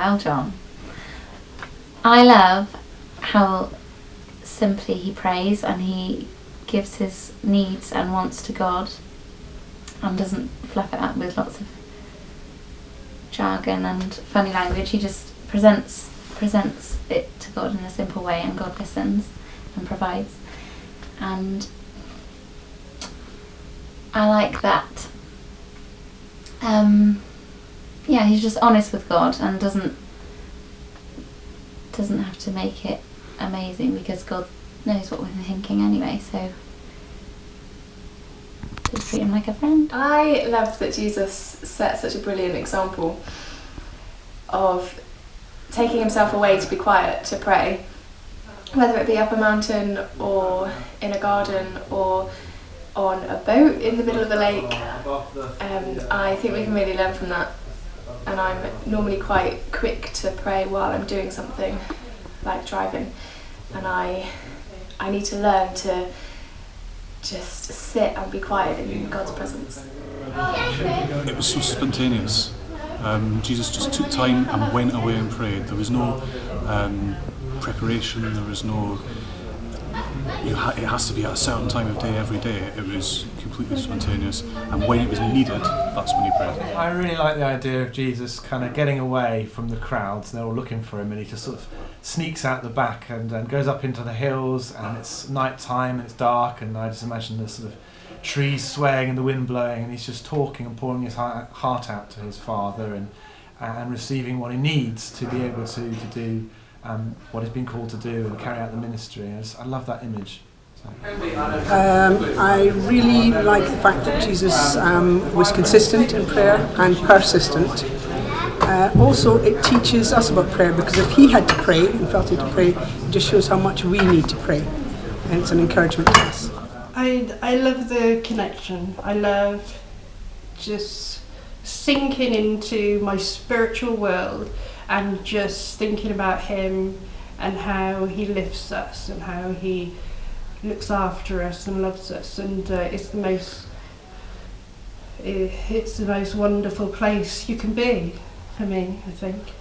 Well, John, I love how simply he prays and he gives his needs and wants to God and doesn't fluff it up with lots of jargon and funny language. He just presents it to God in a simple way, and God listens and provides. And I like that. He's just honest with God and doesn't have to make it amazing, because God knows what we're thinking anyway, so just treat him like a friend. I love that Jesus set such a brilliant example of taking himself away to be quiet, to pray, whether it be up a mountain or in a garden or on a boat in the middle of a lake. I think we can really learn from that, and I'm normally quite quick to pray while I'm doing something like driving, and I need to learn to just sit and be quiet in God's presence. It was so spontaneous. Jesus just took time and went away and prayed. There was no preparation, there was no it has to be at a certain time of day every day. It was completely spontaneous, and when it was needed, that's when he prayed. I really like the idea of Jesus kind of getting away from the crowds. They're all looking for him, and he just sort of sneaks out the back and goes up into the hills, and it's night time and it's dark, and I just imagine the sort of trees swaying and the wind blowing, and he's just talking and pouring his heart out to his Father and receiving what he needs to be able to do what he's been called to do and carry out the ministry. I love that image. I really like the fact that Jesus was consistent in prayer and persistent. Also, it teaches us about prayer, because if he had to pray and felt he had to pray, it just shows how much we need to pray, and it's an encouragement to us. I love the connection. I love just sinking into my spiritual world and just thinking about him and how he lifts us and how he looks after us and loves us, and it's the most wonderful place you can be, for me, I think,